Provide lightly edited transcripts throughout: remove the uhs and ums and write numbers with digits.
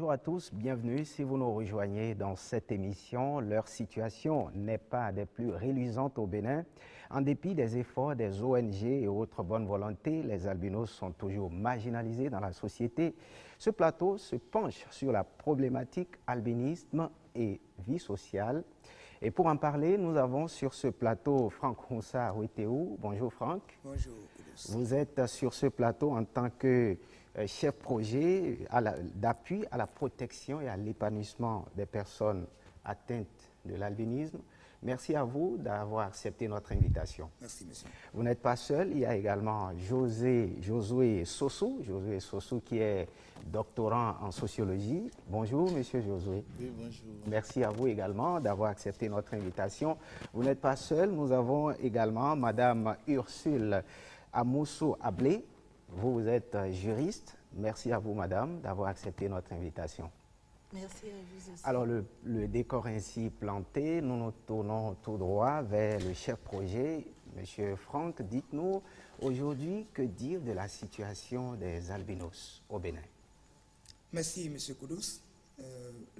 Bonjour à tous, bienvenue si vous nous rejoignez dans cette émission. Leur situation n'est pas des plus reluisantes au Bénin. En dépit des efforts des ONG et autres bonnes volontés, les albinos sont toujours marginalisés dans la société. Ce plateau se penche sur la problématique albinisme et vie sociale. Et pour en parler, nous avons sur ce plateau Franck Houssa Ouetteou. Bonjour Franck. Bonjour. Vous êtes sur ce plateau en tant que chef projet d'appui à la protection et à l'épanouissement des personnes atteintes de l'albinisme. Merci à vous d'avoir accepté notre invitation. Merci, monsieur. Vous n'êtes pas seul, il y a également Josué Sossou qui est doctorant en sociologie. Bonjour, monsieur Josué. Oui, bonjour. Merci à vous également d'avoir accepté notre invitation. Vous n'êtes pas seul, nous avons également madame Ursule Amoussou Ablé. Vous êtes juriste. Merci à vous, madame, d'avoir accepté notre invitation. Merci à vous aussi. Alors, le décor ainsi planté, nous nous tournons tout droit vers le chef projet. Monsieur Franck, dites-nous aujourd'hui, que dire de la situation des albinos au Bénin? Merci, monsieur Koudous.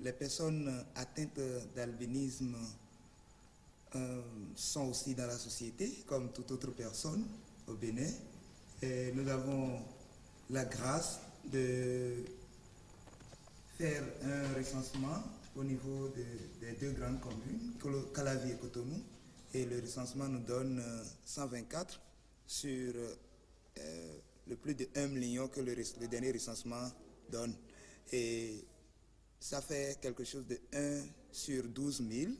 Les personnes atteintes d'albinisme sont aussi dans la société, comme toute autre personne au Bénin. Et nous avons la grâce de faire un recensement au niveau des deux grandes communes, Calavi et Cotonou. Et le recensement nous donne 124 sur le plus de 1 million que le dernier recensement donne. Et ça fait quelque chose de 1 sur 12 000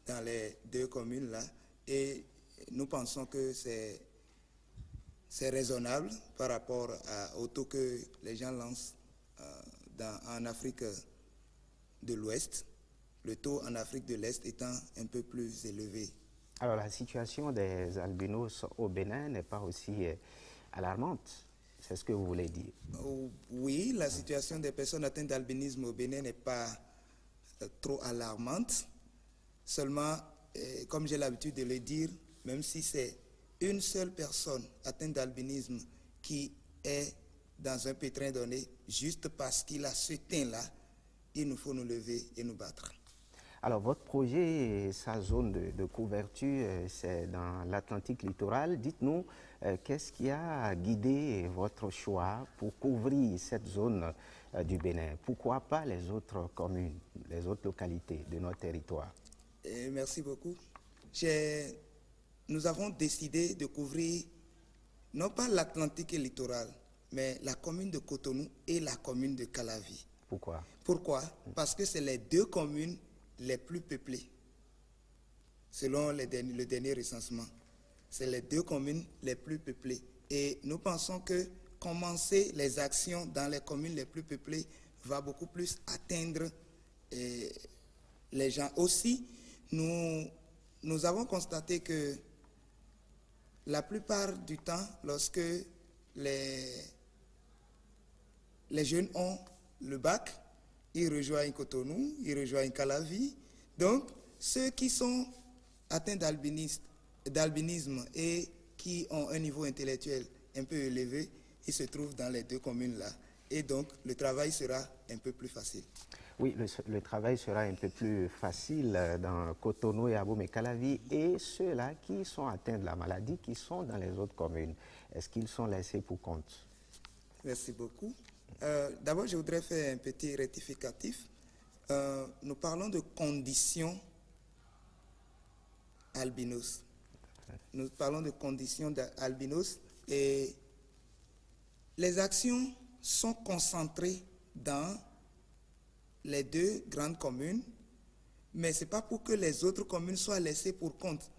dans les deux communes-là. Et nous pensons que c'est raisonnable par rapport au taux que les gens lancent en Afrique de l'Ouest, le taux en Afrique de l'Est étant un peu plus élevé. Alors, la situation des albinos au Bénin n'est pas aussi alarmante, c'est ce que vous voulez dire? Oui, la situation des personnes atteintes d'albinisme au Bénin n'est pas trop alarmante. Seulement, comme j'ai l'habitude de le dire, même si c'est une seule personne atteinte d'albinisme qui est dans un pétrin donné, juste parce qu'il a ce teint-là, il nous faut nous lever et nous battre. Alors, votre projet, sa zone de couverture, c'est dans l'Atlantique littoral. Dites-nous, qu'est-ce qui a guidé votre choix pour couvrir cette zone du Bénin? Pourquoi pas les autres communes, les autres localités de notre territoire? Merci beaucoup. Nous avons décidé de couvrir non pas l'Atlantique littoral, mais la commune de Cotonou et la commune de Calavi. Pourquoi? Pourquoi? Parce que c'est les deux communes les plus peuplées, selon le dernier recensement. C'est les deux communes les plus peuplées. Et nous pensons que commencer les actions dans les communes les plus peuplées va beaucoup plus atteindre les gens. Aussi, nous avons constaté que la plupart du temps, lorsque les jeunes ont le bac, ils rejoignent Cotonou, ils rejoignent Calavi. Donc, ceux qui sont atteints d'albinisme et qui ont un niveau intellectuel un peu élevé, ils se trouvent dans les deux communes-là. Et donc, le travail sera un peu plus facile. Oui, le travail sera un peu plus facile dans Cotonou et Aboumé-Calavi. Et ceux-là qui sont atteints de la maladie, qui sont dans les autres communes, est-ce qu'ils sont laissés pour compte? Merci beaucoup. D'abord, je voudrais faire un petit rectificatif. Nous parlons de conditions albinos. Nous parlons de conditions albinos et les actions sont concentrées dans les deux grandes communes, mais ce n'est pas pour que les autres communes soient laissées pour compte.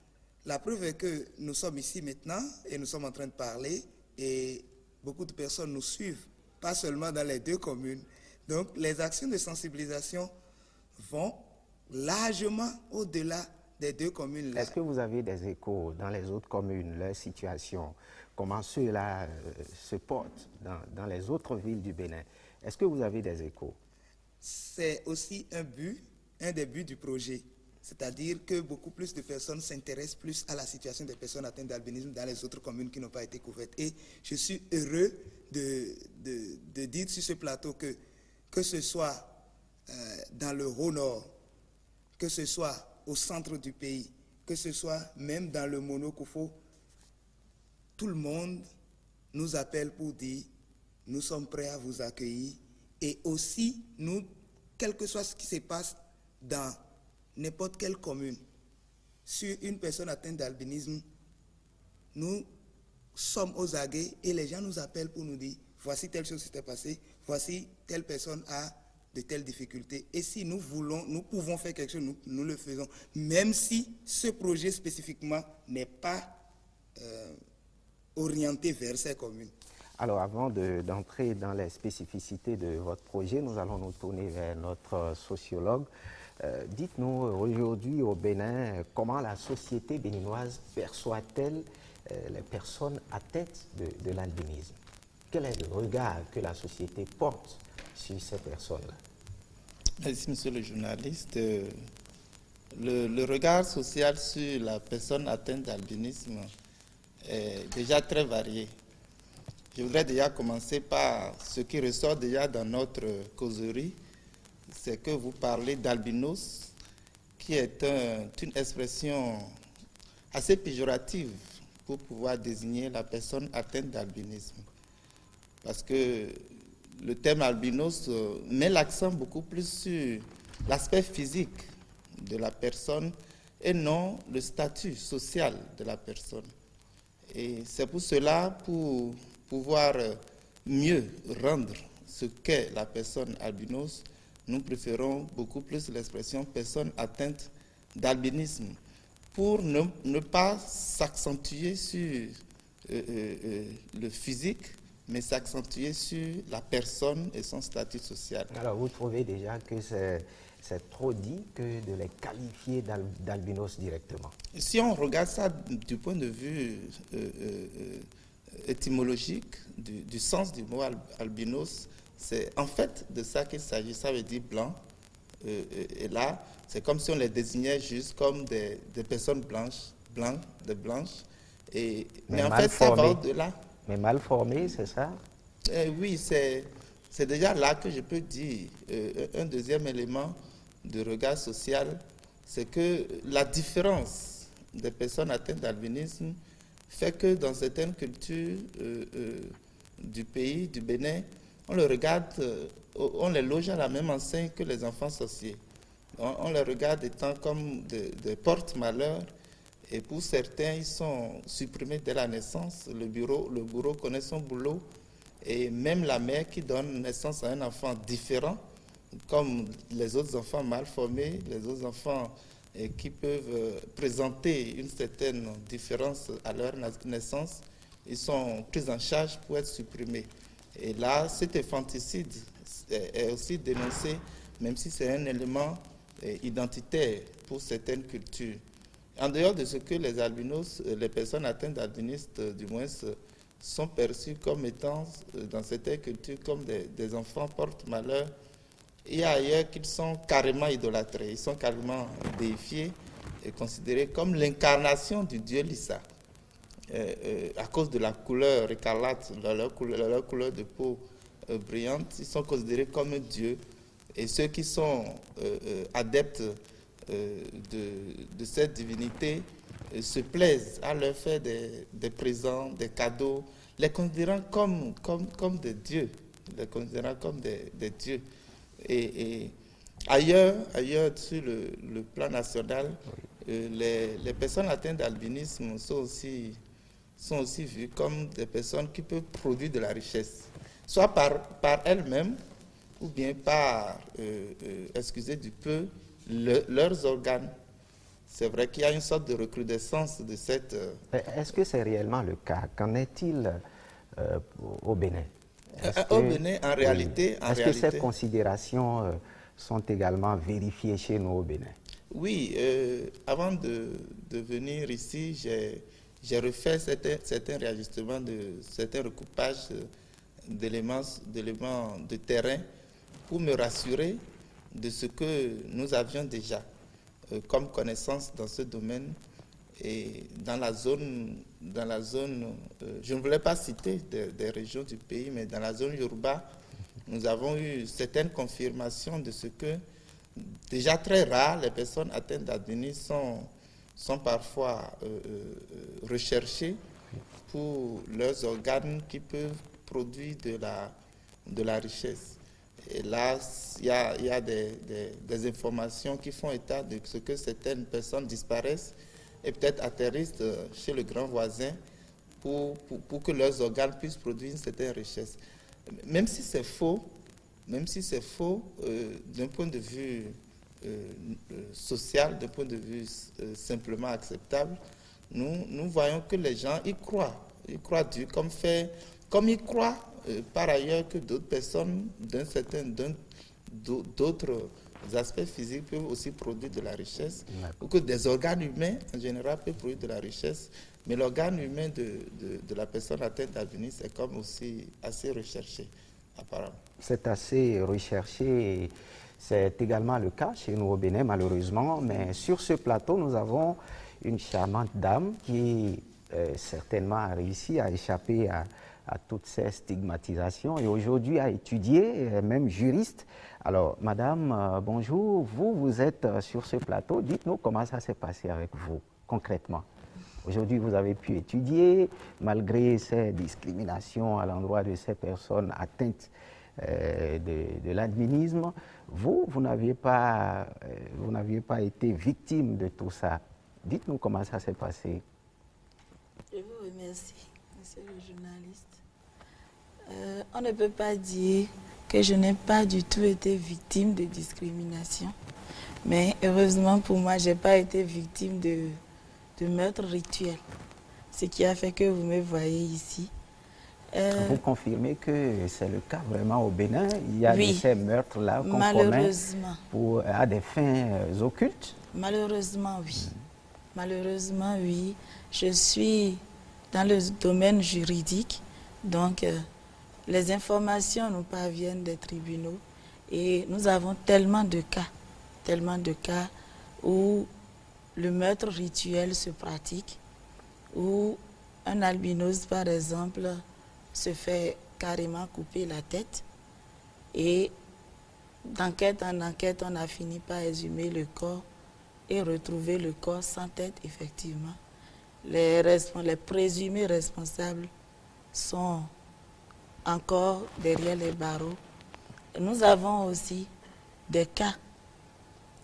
La preuve est que nous sommes ici maintenant et nous sommes en train de parler et beaucoup de personnes nous suivent, pas seulement dans les deux communes. Donc, les actions de sensibilisation vont largement au-delà des deux communes-là. Est-ce que vous avez des échos dans les autres communes, leur situation, comment ceux-là se portent dans les autres villes du Bénin? Est-ce que vous avez des échos? C'est aussi un des buts du projet. C'est-à-dire que beaucoup plus de personnes s'intéressent plus à la situation des personnes atteintes d'albinisme dans les autres communes qui n'ont pas été couvertes. Et je suis heureux de dire sur ce plateau que ce soit dans le Haut-Nord, que ce soit au centre du pays, que ce soit même dans le Monokofo, tout le monde nous appelle pour dire « nous sommes prêts à vous accueillir » et aussi, nous, quel que soit ce qui se passe dans n'importe quelle commune, sur une personne atteinte d'albinisme, nous sommes aux aguets et les gens nous appellent pour nous dire « voici telle chose qui s'est passée, voici telle personne a de telles difficultés ». Et si nous voulons, nous pouvons faire quelque chose, nous le faisons, même si ce projet spécifiquement n'est pas orienté vers ces communes. Alors, avant d'entrer dans les spécificités de votre projet, nous allons nous tourner vers notre sociologue. Dites-nous, aujourd'hui au Bénin, comment la société béninoise perçoit-elle les personnes atteintes de l'albinisme? Quel est le regard que la société porte sur ces personnes-là? Merci, monsieur le journaliste. Le regard social sur la personne atteinte d'albinisme est déjà très varié. Je voudrais déjà commencer par ce qui ressort déjà dans notre causerie, c'est que vous parlez d'albinos, qui est une expression assez péjorative pour pouvoir désigner la personne atteinte d'albinisme. Parce que le terme albinos met l'accent beaucoup plus sur l'aspect physique de la personne et non le statut social de la personne. Et c'est pour cela, pour pouvoir mieux rendre ce qu'est la personne albinos, nous préférons beaucoup plus l'expression personne atteinte d'albinisme pour ne pas s'accentuer sur le physique, mais s'accentuer sur la personne et son statut social. Alors, vous trouvez déjà que c'est trop dit que de les qualifier d'albinos directement? Si on regarde ça du point de vue étymologique, du sens du mot albinos, c'est en fait de ça qu'il s'agit. Ça veut dire blanc. Et là, c'est comme si on les désignait juste comme des personnes blanches. Mais en fait, ça va au-delà. Mais mal formés, c'est ça? Oui, c'est déjà là que je peux dire un deuxième élément de regard social, c'est que la différence des personnes atteintes d'albinisme fait que dans certaines cultures du pays, du Bénin, on les regarde, on les loge à la même enseigne que les enfants sorciers. On les regarde étant comme des porte-malheurs, et pour certains, ils sont supprimés dès la naissance. Le bourreau connaît son boulot, et même la mère qui donne naissance à un enfant différent, comme les autres enfants mal formés, les autres enfants qui peuvent présenter une certaine différence à leur naissance, ils sont pris en charge pour être supprimés. Et là, cet infanticide est aussi dénoncé, même si c'est un élément identitaire pour certaines cultures. En dehors de ce que les albinos, les personnes atteintes d'albinisme, du moins, sont perçues comme étant, dans certaines cultures, comme des enfants porte-malheur, il y a ailleurs qu'ils sont carrément idolâtrés, ils sont carrément déifiés et considérés comme l'incarnation du dieu Lissa. À cause de la couleur écarlate, leur couleur de peau brillante, ils sont considérés comme dieux. Et ceux qui sont adeptes de cette divinité se plaisent à leur faire des présents, des cadeaux, les considérant comme des dieux, les considérant comme des dieux. Et ailleurs, sur le plan national, les personnes atteintes d'albinisme sont aussi vues comme des personnes qui peuvent produire de la richesse, soit par elles-mêmes ou bien par, excusez du peu, leurs organes. C'est vrai qu'il y a une sorte de recrudescence de cette... Est-ce que c'est réellement le cas? Qu'en est-il au Bénin? Au Bénin, en réalité... Est-ce que ces considérations sont également vérifiées chez nous au Bénin? Oui, avant de venir ici, j'ai refait certains réajustements, certains recoupages d'éléments de terrain pour me rassurer de ce que nous avions déjà comme connaissance dans ce domaine. Et dans la zone, je ne voulais pas citer des régions du pays, mais dans la zone Yoruba, nous avons eu certaines confirmations de ce que, déjà très rare, les personnes atteintes d'albinisme sont parfois recherchées pour leurs organes qui peuvent produire de la richesse. Et là, il y a des informations qui font état de ce que certaines personnes disparaissent et peut-être atterrissent chez le grand voisin pour que leurs organes puissent produire une certaine richesse. Même si c'est faux, d'un point de vue social, d'un point de vue simplement acceptable, nous voyons que les gens y croient. Ils croient Dieu, comme ils croient par ailleurs que d'autres personnes d'autres aspects physiques peuvent aussi produire de la richesse, ou que des organes humains en général peuvent produire de la richesse, mais l'organe humain de la personne atteinte d'albinisme est comme aussi assez recherché, apparemment. C'est assez recherché, c'est également le cas chez nous au Bénin malheureusement, mais sur ce plateau nous avons une charmante dame qui certainement a réussi à échapper à toutes ces stigmatisations et aujourd'hui a étudié, même juriste. Alors, madame, bonjour, vous êtes sur ce plateau, dites-nous comment ça s'est passé avec vous, concrètement. Aujourd'hui, vous avez pu étudier, malgré ces discriminations à l'endroit de ces personnes atteintes de l'albinisme. Vous n'aviez pas été victime de tout ça. Dites-nous comment ça s'est passé. Je vous remercie, monsieur le journaliste. On ne peut pas dire que je n'ai pas du tout été victime de discrimination. Mais heureusement pour moi, je n'ai pas été victime de meurtre rituel. Ce qui a fait que vous me voyez ici. Vous confirmez que c'est le cas vraiment au Bénin? Il y a oui, de ces meurtres-là qu'on commet à des fins occultes? Malheureusement, oui. Malheureusement, oui. Je suis dans le domaine juridique, donc les informations nous parviennent des tribunaux et nous avons tellement de cas où le meurtre rituel se pratique, où un albinos, par exemple, se fait carrément couper la tête et d'enquête en enquête, on a fini par exhumer le corps et retrouver le corps sans tête, effectivement. Les présumés responsables sont encore derrière les barreaux. Et nous avons aussi des cas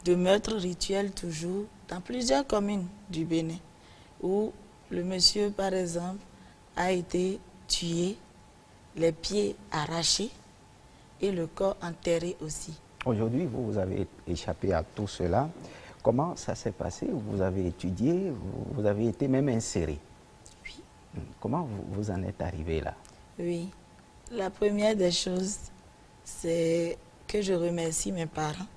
de meurtre rituel toujours dans plusieurs communes du Bénin où le monsieur, par exemple, a été tué, les pieds arrachés et le corps enterré aussi. Aujourd'hui, vous avez échappé à tout cela. Comment ça s'est passé? Vous avez étudié, vous avez été même inséré. Oui. Comment vous en êtes arrivé là? Oui. La première des choses, c'est que je remercie mes parents,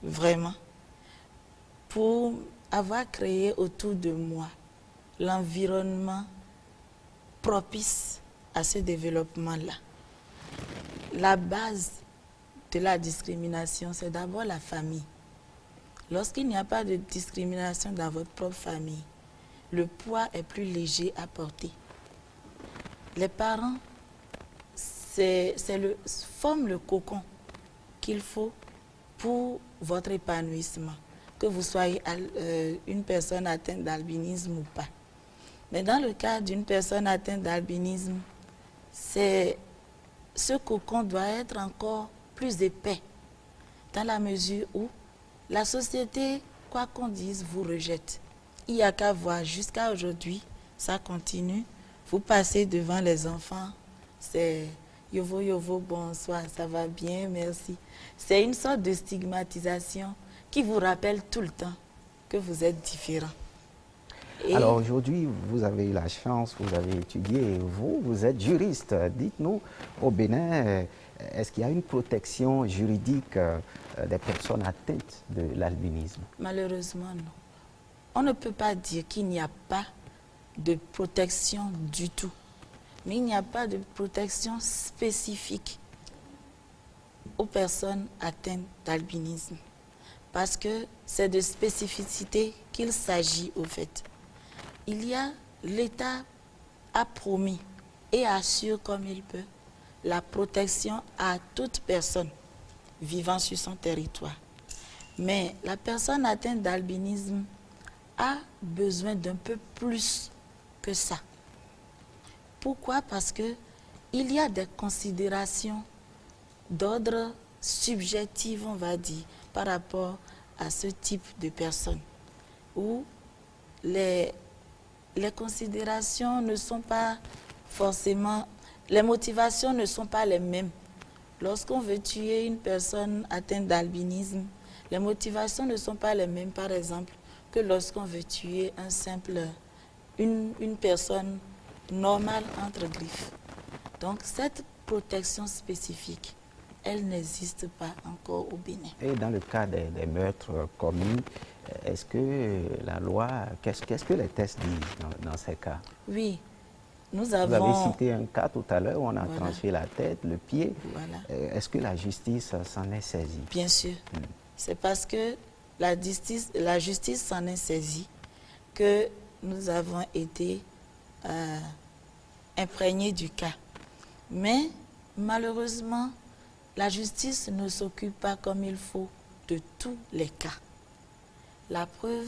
vraiment, pour avoir créé autour de moi l'environnement propice à ce développement-là. La base de la discrimination, c'est d'abord la famille. Lorsqu'il n'y a pas de discrimination dans votre propre famille, le poids est plus léger à porter. Les parents forment le cocon qu'il faut pour votre épanouissement, que vous soyez une personne atteinte d'albinisme ou pas. Mais dans le cas d'une personne atteinte d'albinisme, ce cocon doit être encore plus épais, dans la mesure où la société, quoi qu'on dise, vous rejette. Il n'y a qu'à voir, jusqu'à aujourd'hui, ça continue. Vous passez devant les enfants, c'est « Yovo, yovo, bonsoir, ça va bien, merci ». C'est une sorte de stigmatisation qui vous rappelle tout le temps que vous êtes différent. Et alors aujourd'hui, vous avez eu la chance, vous avez étudié, et vous êtes juriste. Dites-nous, au Bénin, est-ce qu'il y a une protection juridique des personnes atteintes de l'albinisme? Malheureusement, non. On ne peut pas dire qu'il n'y a pas de protection du tout. Mais il n'y a pas de protection spécifique aux personnes atteintes d'albinisme. Parce que c'est de spécificité qu'il s'agit au fait. L'État a promis et assure comme il peut la protection à toute personne vivant sur son territoire. Mais la personne atteinte d'albinisme a besoin d'un peu plus que ça. Pourquoi? Parce que il y a des considérations d'ordre subjectif, on va dire, par rapport à ce type de personnes, où les considérations ne sont pas forcément, les motivations ne sont pas les mêmes. Lorsqu'on veut tuer une personne atteinte d'albinisme, les motivations ne sont pas les mêmes, par exemple, que lorsqu'on veut tuer une personne normale entre griffes. Donc cette protection spécifique, elle n'existe pas encore au Bénin. Et dans le cas des meurtres commis, est-ce que la loi, qu'est-ce que les tests disent dans ces cas? Oui, Vous avez cité un cas tout à l'heure où on a tranché la tête, le pied. Voilà. Est-ce que la justice s'en est saisie? Bien sûr. C'est parce que la justice s'en est saisie que nous avons été imprégnés du cas. Mais malheureusement, la justice ne s'occupe pas comme il faut de tous les cas. La preuve,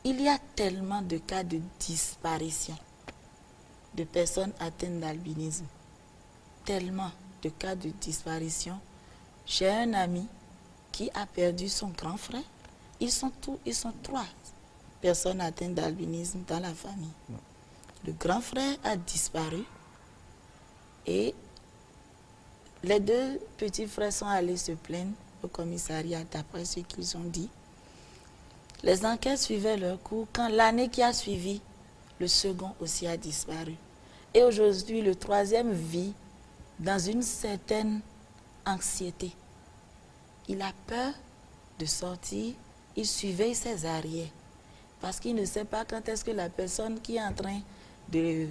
il y a tellement de cas de disparition de personnes atteintes d'albinisme. Tellement de cas de disparition. J'ai un ami qui a perdu son grand frère. Ils sont 3 personnes atteintes d'albinisme dans la famille. Le grand frère a disparu et les 2 petits frères sont allés se plaindre au commissariat d'après ce qu'ils ont dit. Les enquêtes suivaient leur cours. Quand l'année qui a suivi, le second aussi a disparu. Et aujourd'hui, le 3e vit dans une certaine anxiété. Il a peur de sortir, il surveille ses arrières. Parce qu'il ne sait pas quand est-ce que la personne qui est en train de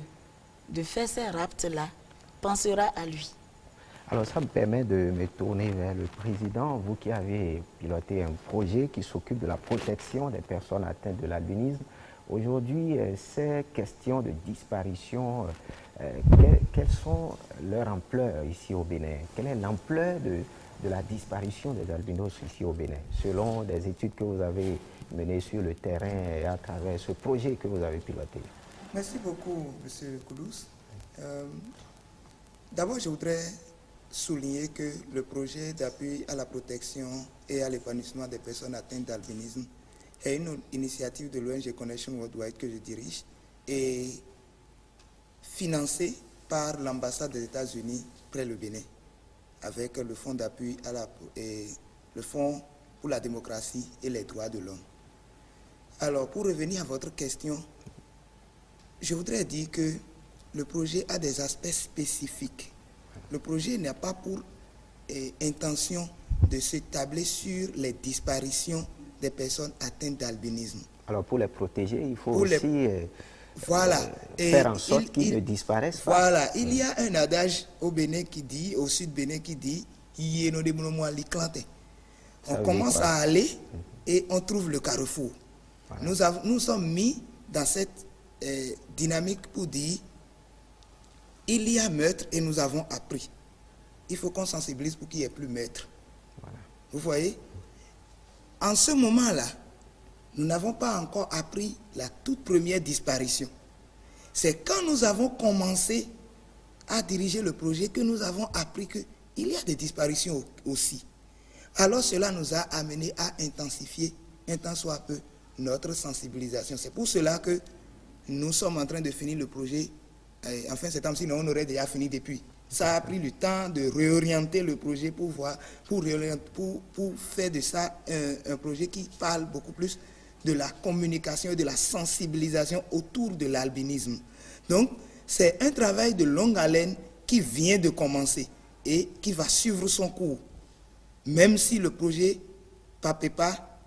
faire ces rapts-là pensera à lui. Alors ça me permet de me tourner vers le président, vous qui avez piloté un projet qui s'occupe de la protection des personnes atteintes de l'albinisme. Aujourd'hui, ces questions de disparition, quelles sont leurs ampleurs ici au Bénin? Quelle est l'ampleur de la disparition des albinos ici au Bénin, selon des études que vous avez menées sur le terrain et à travers ce projet que vous avez piloté? Merci beaucoup, M. Koulous. D'abord, je voudrais souligner que le projet d'appui à la protection et à l'épanouissement des personnes atteintes d'albinisme est une initiative de l'ONG Connection Worldwide que je dirige et financée par l'ambassade des États-Unis près le Bénin, avec le fonds d'appui et le fonds pour la démocratie et les droits de l'homme. Alors, pour revenir à votre question, je voudrais dire que le projet a des aspects spécifiques. Le projet n'a pas pour intention de s'établir sur les disparitions des personnes atteintes d'albinisme. Alors, pour les protéger, il faut aussi faire en sorte qu'ils ne disparaissent pas. Voilà, il y a un adage au Bénin qui dit, au sud Bénin qui dit, on commence à aller et on trouve le carrefour. Voilà. Nous sommes mis dans cette dynamique pour dire, il y a meurtre et nous avons appris. Il faut qu'on sensibilise pour qu'il n'y ait plus meurtre. Voilà. Vous voyez? En ce moment-là, nous n'avons pas encore appris la toute première disparition. C'est quand nous avons commencé à diriger le projet que nous avons appris qu'il y a des disparitions aussi. Alors cela nous a amené à intensifier un tant soit peu notre sensibilisation. C'est pour cela que nous sommes en train de finir le projet en fin septembre, sinon on aurait déjà fini depuis. Ça a pris le temps de réorienter le projet pour faire de ça un projet qui parle beaucoup plus de la communication et de la sensibilisation autour de l'albinisme. Donc, c'est un travail de longue haleine qui vient de commencer et qui va suivre son cours. Même si le projet PAPEPA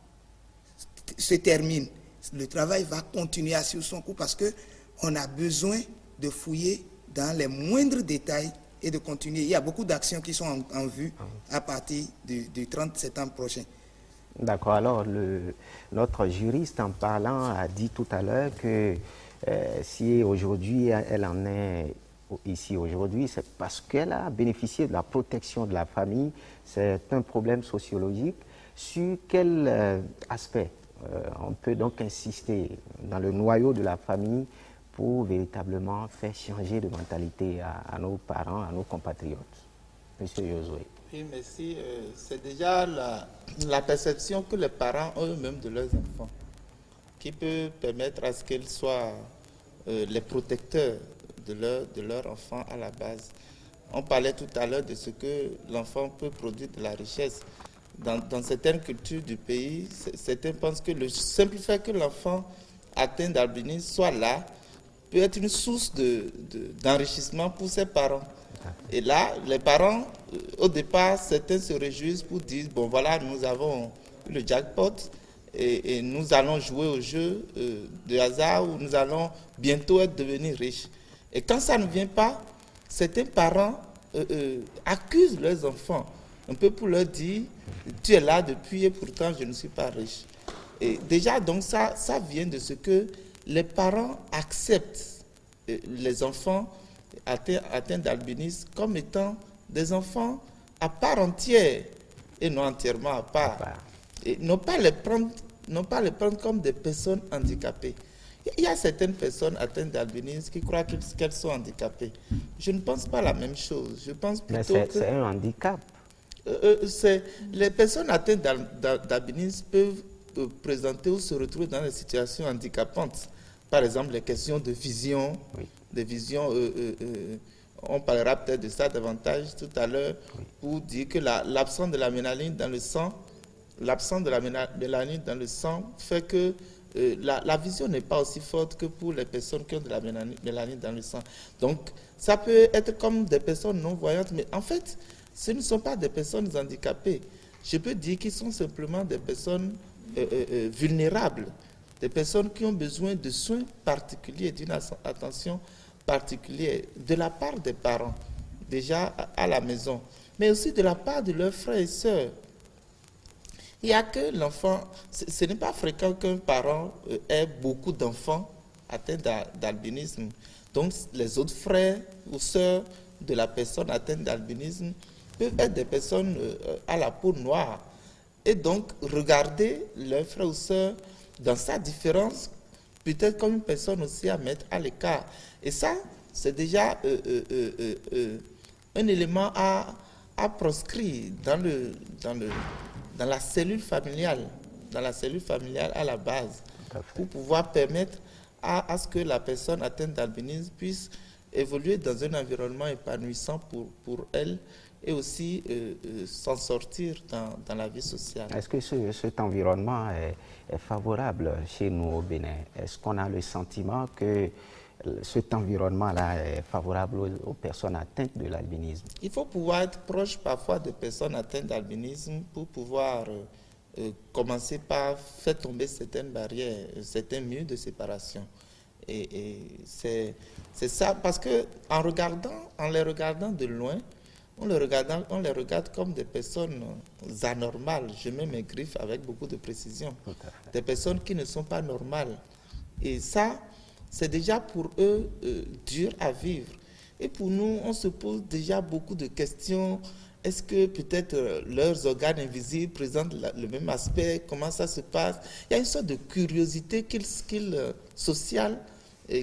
se termine, le travail va continuer à suivre son cours parce qu'on a besoin de fouiller dans les moindres détails et de continuer. Il y a beaucoup d'actions qui sont en vue à partir du 30 septembre prochain. D'accord. Alors, notre juriste, en parlant, a dit tout à l'heure que si aujourd'hui elle en est ici aujourd'hui, c'est parce qu'elle a bénéficié de la protection de la famille. C'est un problème sociologique. Sur quel aspect on peut donc insister dans le noyau de la famille pour véritablement faire changer de mentalité à nos parents, à nos compatriotes? Monsieur Josué. Oui, merci. C'est déjà la perception que les parents ont eux-mêmes de leurs enfants qui peut permettre à ce qu'ils soient les protecteurs de leur enfant à la base. On parlait tout à l'heure de ce que l'enfant peut produire de la richesse. Dans certaines cultures du pays, certains pensent que le simple fait que l'enfant atteint d'albinisme soit là peut être une source d'enrichissement pour ses parents. Et là, les parents, au départ, certains se réjouissent pour dire, bon voilà, nous avons eu le jackpot et nous allons jouer au jeu de hasard où nous allons bientôt devenir riches. Et quand ça ne vient pas, certains parents accusent leurs enfants, un peu pour leur dire, tu es là depuis et pourtant je ne suis pas riche. Et déjà, donc ça vient de ce que les parents acceptent les enfants atteints d'albinisme comme étant des enfants à part entière et non entièrement à part. Et non pas les prendre comme des personnes handicapées. Il y a certaines personnes atteintes d'albinisme qui croient qu'elles sont handicapées. Je ne pense pas la même chose. Je pense plutôt mais c'est un handicap. Les personnes atteintes d'albinisme peuvent présenter ou se retrouver dans des situations handicapantes. Par exemple, les questions de vision, oui. Des visions, on parlera peut-être de ça davantage tout à l'heure, oui. Pour dire que l'absence de la mélanine dans le sang, fait que la vision n'est pas aussi forte que pour les personnes qui ont de la mélanine dans le sang. Donc, ça peut être comme des personnes non-voyantes, mais en fait, ce ne sont pas des personnes handicapées. Je peux dire qu'ils sont simplement des personnes vulnérables, des personnes qui ont besoin de soins particuliers, d'une attention particulière de la part des parents, déjà à la maison, mais aussi de la part de leurs frères et sœurs. Il n'y a que l'enfant, ce n'est pas fréquent qu'un parent ait beaucoup d'enfants atteints d'albinisme. Donc les autres frères ou sœurs de la personne atteinte d'albinisme peuvent être des personnes à la peau noire. Et donc regarder leur frère ou sœur dans sa différence, peut-être comme une personne aussi à mettre à l'écart. Et ça, c'est déjà un élément à proscrire dans la cellule familiale, à la base, pour pouvoir permettre à ce que la personne atteinte d'albinisme puisse évoluer dans un environnement épanouissant pour elle et aussi s'en sortir dans la vie sociale. Est-ce que cet environnement est favorable chez nous au Bénin? Est-ce qu'on a le sentiment que cet environnement-là est favorable aux personnes atteintes de l'albinisme? Il faut pouvoir être proche parfois de personnes atteintes d'albinisme pour pouvoir commencer par faire tomber certaines barrières, certains murs de séparation. Et c'est ça, parce qu'en les regardant de loin, on les regarde comme des personnes anormales. Je mets mes griffes avec beaucoup de précision. Des personnes qui ne sont pas normales. Et ça, c'est déjà pour eux dur à vivre. Et pour nous, on se pose déjà beaucoup de questions. Est-ce que peut-être leurs organes invisibles présentent le même aspect? Comment ça se passe? Il y a une sorte de curiosité sociale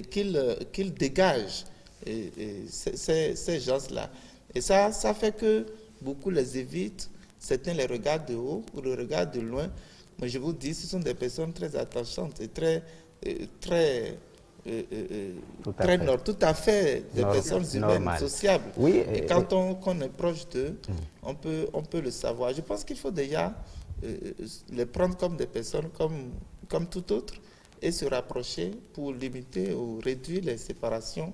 qu'ils dégagent, ces gens-là. Et ça fait que beaucoup les évitent, certains les regardent de haut ou les regardent de loin. Mais je vous dis, ce sont des personnes très attachantes et tout à fait des personnes humaines, sociables. Oui, et quand on est proche d'eux, on peut le savoir. Je pense qu'il faut déjà les prendre comme des personnes comme tout autre et se rapprocher pour limiter ou réduire les séparations,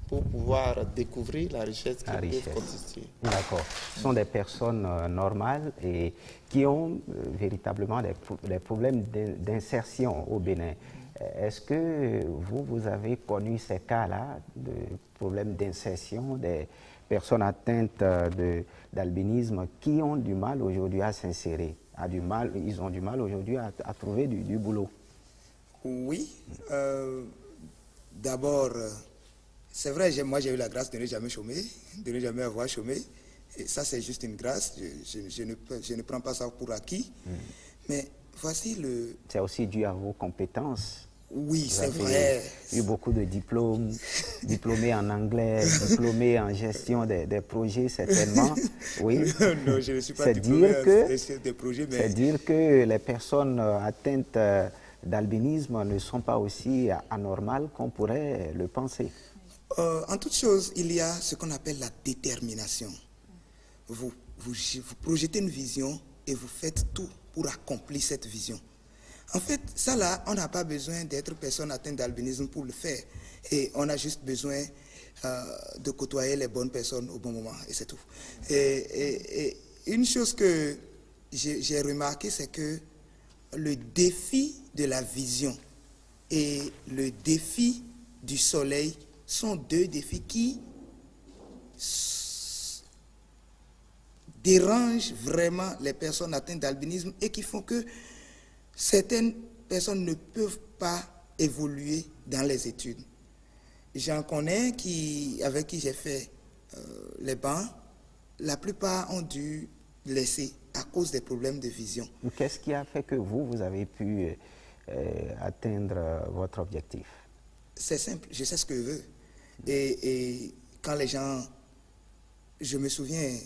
pour pouvoir découvrir la richesse qu'ils peuvent constituer. D'accord. Ce sont des personnes normales et qui ont véritablement des problèmes d'insertion au Bénin. Est-ce que vous avez connu ces cas-là, de problèmes d'insertion, des personnes atteintes d'albinisme qui ont du mal aujourd'hui à s'insérer, ils ont du mal aujourd'hui à trouver du boulot? Oui. D'abord, c'est vrai, moi j'ai eu la grâce de ne jamais chômer, de ne jamais avoir chômé. Et ça, c'est juste une grâce. Je ne prends pas ça pour acquis. Mais voici le... C'est aussi dû à vos compétences. Oui, Vous c'est avez vrai. eu beaucoup de diplômes, diplômé en anglais, diplômé en gestion des projets, certainement. Oui. Non, je ne suis pas C'est diplômé dire que, des projets, mais... c'est dire que les personnes atteintes d'albinisme ne sont pas aussi anormales qu'on pourrait le penser. En toute chose, il y a ce qu'on appelle la détermination. Vous projetez une vision et vous faites tout pour accomplir cette vision. En fait, ça là, on n'a pas besoin d'être personne atteinte d'albinisme pour le faire. Et on a juste besoin de côtoyer les bonnes personnes au bon moment, et c'est tout. Et une chose que j'ai remarqué, c'est que le défi de la vision et le défi du soleil sont deux défis qui dérangent vraiment les personnes atteintes d'albinisme et qui font que certaines personnes ne peuvent pas évoluer dans les études. J'en connais avec qui j'ai fait les bancs, la plupart ont dû laisser à cause des problèmes de vision. Qu'est-ce qui a fait que vous avez pu atteindre votre objectif? C'est simple, je sais ce que je veux. Et quand les gens, je me souviens...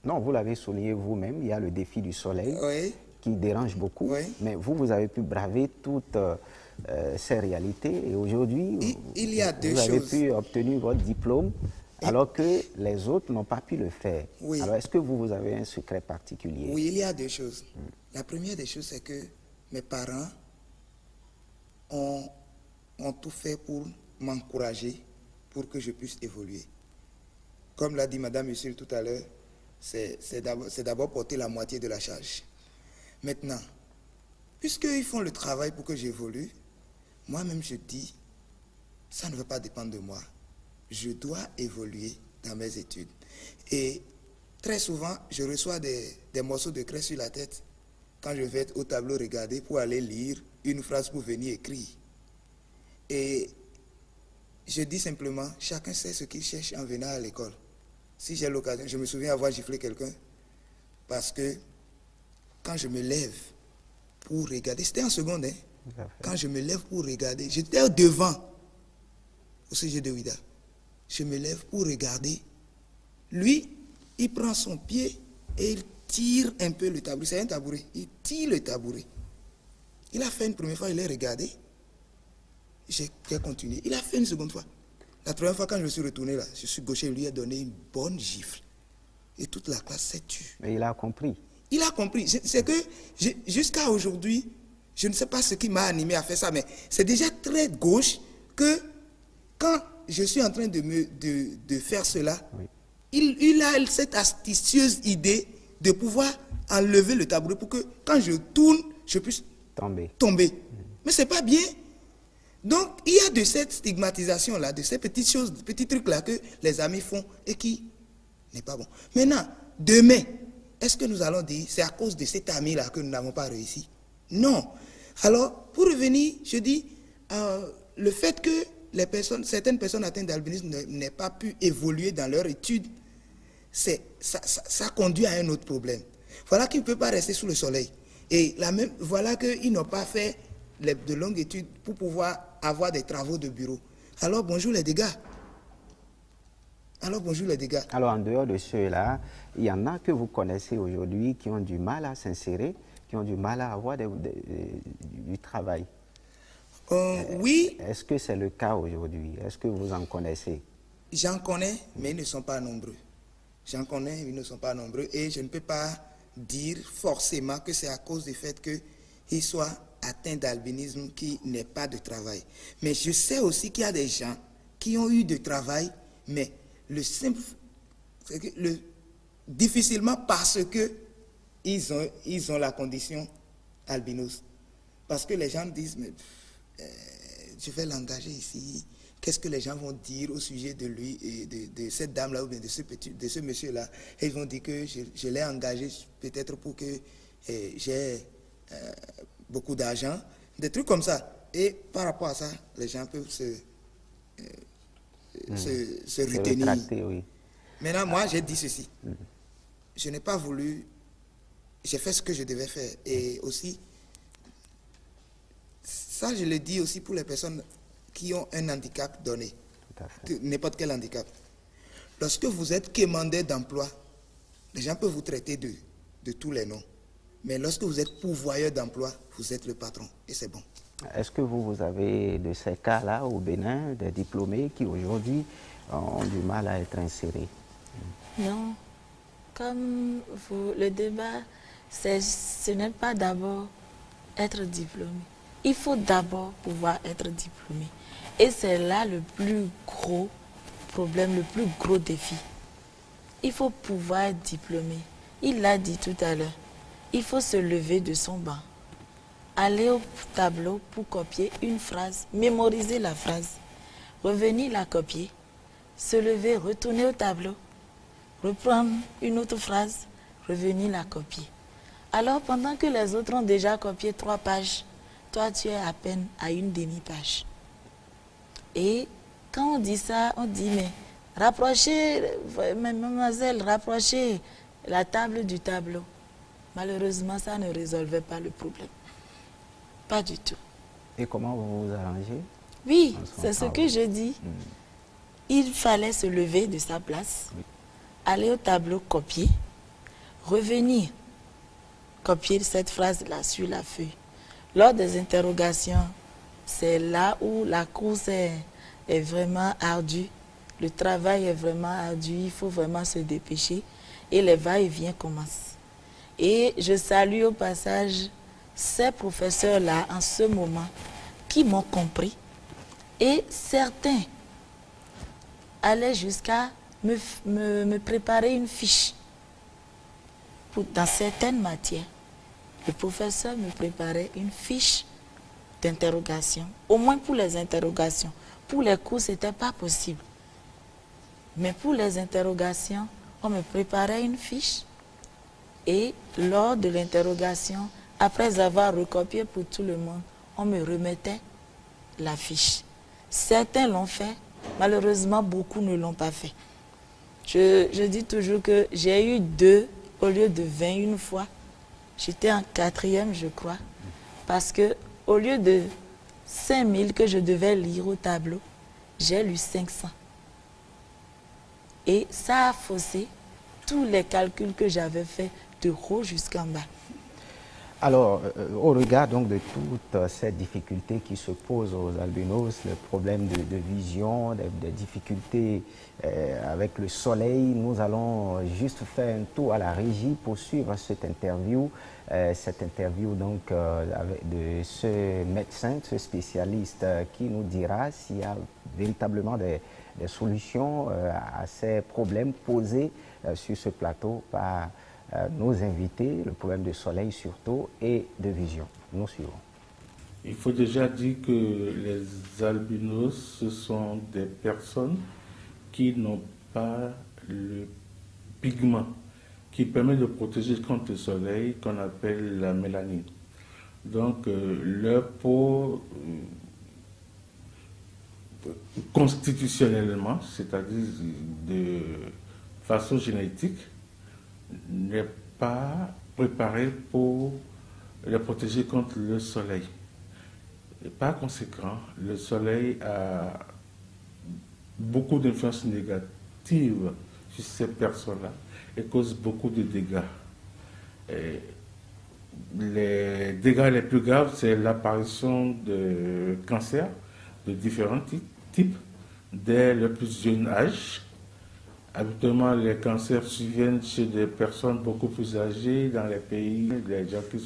Non, vous l'avez souligné vous-même, il y a le défi du soleil qui dérange beaucoup, mais vous avez pu braver toutes ces réalités et aujourd'hui, vous avez pu obtenir votre diplôme alors que les autres n'ont pas pu le faire. Oui. Alors, est-ce que vous avez un secret particulier? Oui, il y a deux choses. La première des choses, c'est que mes parents ont tout fait pour m'encourager, pour que je puisse évoluer. Comme l'a dit Madame Usul tout à l'heure, c'est d'abord porter la moitié de la charge. Maintenant, puisqu'ils font le travail pour que j'évolue, moi-même je dis, ça ne va pas dépendre de moi. Je dois évoluer dans mes études. Et très souvent, je reçois des morceaux de craie sur la tête quand je vais être au tableau regarder pour aller lire une phrase pour venir écrire. Et je dis simplement, chacun sait ce qu'il cherche en venant à l'école. Si j'ai l'occasion, je me souviens avoir giflé quelqu'un parce que quand je me lève pour regarder, c'était en seconde, hein, quand je me lève pour regarder, j'étais devant au sujet de Ouida. Je me lève pour regarder. Lui, il prend son pied et il tire un peu le tabouret. C'est un tabouret. Il tire le tabouret. Il a fait une première fois, il l'a regardé. J'ai continué. Il a fait une seconde fois. La troisième fois, quand je me suis retourné là, je suis gaucher, il lui a donné une bonne gifle. Et toute la classe s'est tue. Mais il a compris. Il a compris. C'est que jusqu'à aujourd'hui, je ne sais pas ce qui m'a animé à faire ça, mais c'est déjà très gauche que quand je suis en train de faire cela, il a cette astucieuse idée de pouvoir enlever le tabouret pour que quand je tourne, je puisse tomber. Mais ce n'est pas bien. Donc, il y a de cette stigmatisation-là, de ces petites choses, de petits trucs-là que les amis font et qui n'est pas bon. Maintenant, demain, est-ce que nous allons dire c'est à cause de cet ami-là que nous n'avons pas réussi? Non. Alors, pour revenir, je dis, le fait que certaines personnes atteintes d'albinisme n'aient pas pu évoluer dans leur étude, ça conduit à un autre problème. Voilà qu'ils ne peuvent pas rester sous le soleil. Et voilà qu'ils n'ont pas fait de longues études pour pouvoir avoir des travaux de bureau. Alors bonjour les dégâts. Alors bonjour les dégâts. Alors en dehors de ceux-là, il y en a que vous connaissez aujourd'hui qui ont du mal à s'insérer, qui ont du mal à avoir du travail. Oui. Est-ce que c'est le cas aujourd'hui? Est-ce que vous en connaissez? J'en connais, mais ils ne sont pas nombreux. J'en connais, ils ne sont pas nombreux. Et je ne peux pas dire forcément que c'est à cause du fait qu'ils soient atteints d'albinisme qui n'aient pas de travail. Mais je sais aussi qu'il y a des gens qui ont eu de travail, mais difficilement parce que ils ont la condition albinos. Parce que les gens disent, mais je vais l'engager ici. Qu'est-ce que les gens vont dire au sujet de lui et de cette dame-là ou bien de ce monsieur-là? Et ils vont dire que je l'ai engagé peut-être pour que j'ai beaucoup d'argent, des trucs comme ça. Et par rapport à ça, les gens peuvent se C'est retenir. rétracté, oui. Maintenant, moi, j'ai dit ceci. Je n'ai pas voulu... J'ai fait ce que je devais faire. Et aussi, ça, je le dis aussi pour les personnes qui ont un handicap donné. Tout à fait. N'importe quel handicap. Lorsque vous êtes quémandeur d'emploi, les gens peuvent vous traiter de tous les noms. Mais lorsque vous êtes pourvoyeur d'emploi, vous êtes le patron. Et c'est bon. Est-ce que vous avez de ces cas-là au Bénin, des diplômés qui aujourd'hui ont du mal à être insérés? Non. Comme vous, le débat, ce n'est pas d'abord être diplômé. Il faut d'abord pouvoir être diplômé. Et c'est là le plus gros problème, le plus gros défi. Il faut pouvoir être diplômé. Il l'a dit tout à l'heure. Il faut se lever de son banc, aller au tableau pour copier une phrase, mémoriser la phrase, revenir la copier, se lever, retourner au tableau, reprendre une autre phrase, revenir la copier. Alors, pendant que les autres ont déjà copié 3 pages, toi, tu es à peine à une demi-page. Et quand on dit ça, on dit, mais rapprochez, mademoiselle, rapprochez la table du tableau. Malheureusement, ça ne résolvait pas le problème. Pas du tout. Et comment vous vous arrangez? Oui, c'est ce que je dis. Il fallait se lever de sa place, aller au tableau, copier, revenir, copier cette phrase-là sur la feuille. Lors des interrogations, c'est là où la course est vraiment ardue. Le travail est vraiment ardu. Il faut vraiment se dépêcher. Et les va-et-vient commencent. Et je salue au passage ces professeurs-là en ce moment qui m'ont compris. Et certains allaient jusqu'à me préparer une fiche. Dans certaines matières, le professeur me préparait une fiche d'interrogation, au moins pour les interrogations. Pour les cours, ce n'était pas possible. Mais pour les interrogations, on me préparait une fiche et lors de l'interrogation, après avoir recopié pour tout le monde, on me remettait la fiche. Certains l'ont fait, malheureusement, beaucoup ne l'ont pas fait. Je dis toujours que j'ai eu 2 au lieu de 21 fois. J'étais en 4e, je crois, parce que au lieu de 5000 que je devais lire au tableau, j'ai lu 500. Et ça a faussé tous les calculs que j'avais faits de haut jusqu'en bas. Alors, au regard donc de toutes ces difficultés qui se posent aux albinos, le problème de vision, des difficultés avec le soleil, nous allons juste faire un tour à la régie pour suivre cette interview donc de ce médecin, ce spécialiste qui nous dira s'il y a véritablement des solutions à ces problèmes posés sur ce plateau par nos invités, le problème de soleil surtout et de vision. Nous suivons. Il faut déjà dire que les albinos, ce sont des personnes qui n'ont pas le pigment qui permet de protéger contre le soleil qu'on appelle la mélanine. Donc leur peau constitutionnellement, c'est-à-dire de façon génétique, n'est pas préparé pour les protéger contre le soleil. Et par conséquent, le soleil a beaucoup d'influences négatives sur ces personnes-là et cause beaucoup de dégâts. Et les dégâts les plus graves, c'est l'apparition de cancers de différents types dès le plus jeune âge. Habituellement, les cancers surviennent chez des personnes beaucoup plus âgées dans les pays, les gens qui ne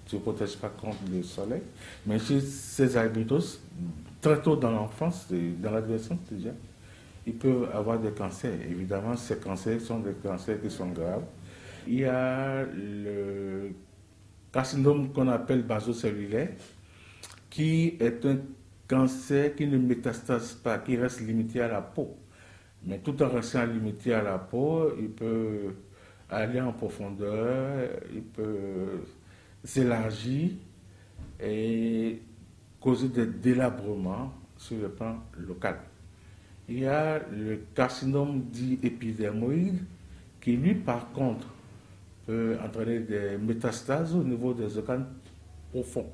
se protègent pas contre le soleil. Mais chez ces albinos, très tôt dans l'enfance, dans l'adolescence déjà, ils peuvent avoir des cancers. Évidemment, ces cancers sont des cancers qui sont graves. Il y a le carcinome qu'on appelle basocellulaire, qui est un cancer qui ne métastase pas, qui reste limité à la peau. Mais tout en restant limité à la peau, il peut aller en profondeur, il peut s'élargir et causer des délabrements sur le plan local. Il y a le carcinome dit épidermoïde qui, lui, par contre, peut entraîner des métastases au niveau des organes profonds.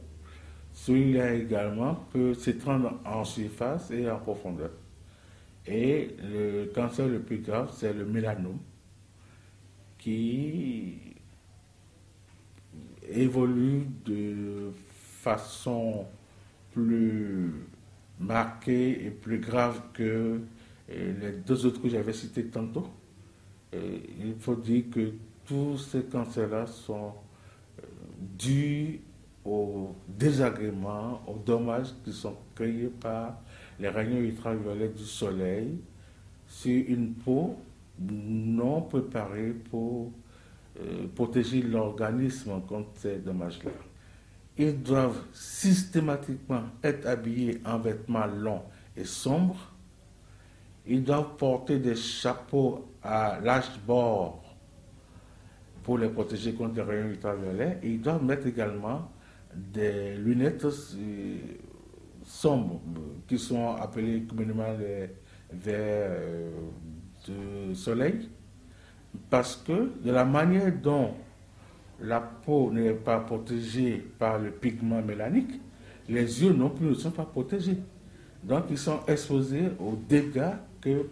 Celui-là également peut s'étendre en surface et en profondeur. Et le cancer le plus grave, c'est le mélanome, qui évolue de façon plus marquée et plus grave que les deux autres que j'avais cités tantôt. Il faut dire que tous ces cancers-là sont dus aux désagréments, aux dommages qui sont créés par les rayons ultraviolets du soleil sur une peau non préparée pour protéger l'organisme contre ces dommages-là. Ils doivent systématiquement être habillés en vêtements longs et sombres. Ils doivent porter des chapeaux à large bord pour les protéger contre les rayons ultraviolets. Et ils doivent mettre également des lunettes sombres qui sont appelées communément les verres de soleil, parce que de la manière dont la peau n'est pas protégée par le pigment mélanique, les yeux non plus ne sont pas protégés. Donc ils sont exposés aux dégâts que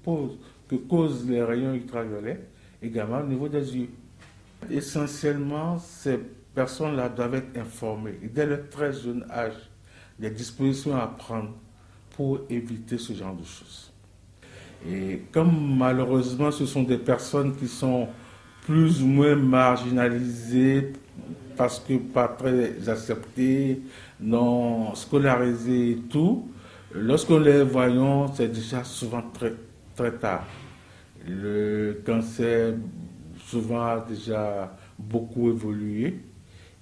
causent les rayons ultraviolets, également au niveau des yeux. Essentiellement, ces personnes-là doivent être informées, et dès le très jeune âge, des dispositions à prendre pour éviter ce genre de choses. Et comme malheureusement ce sont des personnes qui sont plus ou moins marginalisées parce que pas très acceptées, non scolarisées et tout, lorsque nous les voyons, c'est déjà souvent très, très tard. Le cancer souvent a déjà beaucoup évolué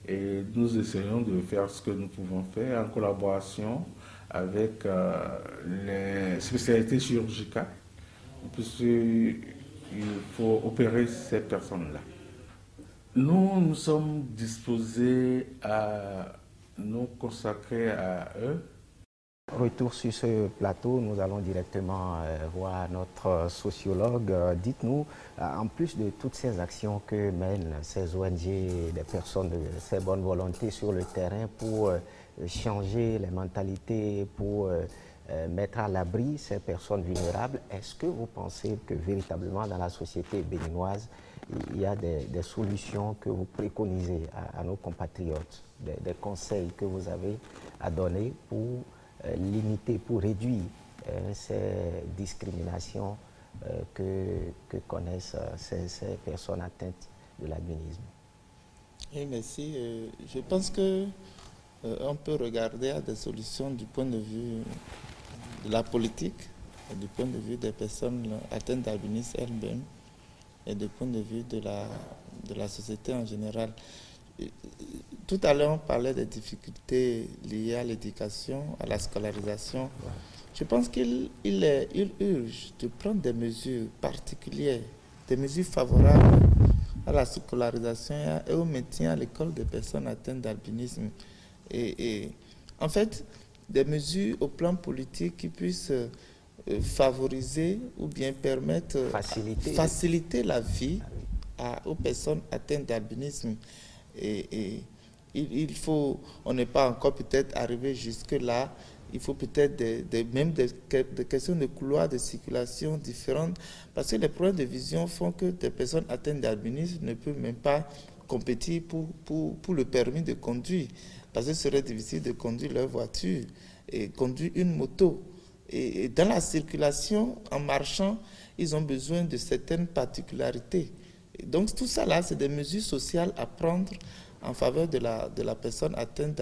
et nous essayons de faire ce que nous pouvons faire en collaboration avec les spécialités chirurgicales, puisqu'il faut opérer ces personnes-là. Nous sommes disposés à nous consacrer à eux. Retour sur ce plateau, nous allons directement voir notre sociologue. Dites-nous, en plus de toutes ces actions que mènent ces ONG, des personnes de ces bonnes volontés sur le terrain pour changer les mentalités, pour mettre à l'abri ces personnes vulnérables, est-ce que vous pensez que véritablement dans la société béninoise, il y a des solutions que vous préconisez à nos compatriotes, des conseils que vous avez à donner pour limiter, pour réduire ces discriminations que connaissent ces personnes atteintes de l'albinisme? Oui, merci. Je pense que on peut regarder à des solutions du point de vue de la politique, du point de vue des personnes atteintes d'albinisme elles-mêmes et du point de vue de la société en général. Tout à l'heure, on parlait des difficultés liées à l'éducation, à la scolarisation. Je pense qu'il urge de prendre des mesures particulières, des mesures favorables à la scolarisation et au maintien à l'école des personnes atteintes d'albinisme. Et en fait, des mesures au plan politique qui puissent favoriser ou bien permettre, faciliter la vie aux personnes atteintes d'albinisme. Et il faut, on n'est pas encore peut-être arrivé jusque-là, il faut peut-être même des questions de couloirs de circulation différentes, parce que les problèmes de vision font que des personnes atteintes d'albinisme ne peuvent même pas compétir pour le permis de conduire, parce que ce serait difficile de conduire leur voiture et conduire une moto. Et dans la circulation, en marchant, ils ont besoin de certaines particularités. Et donc tout ça là, c'est des mesures sociales à prendre en faveur de la personne atteinte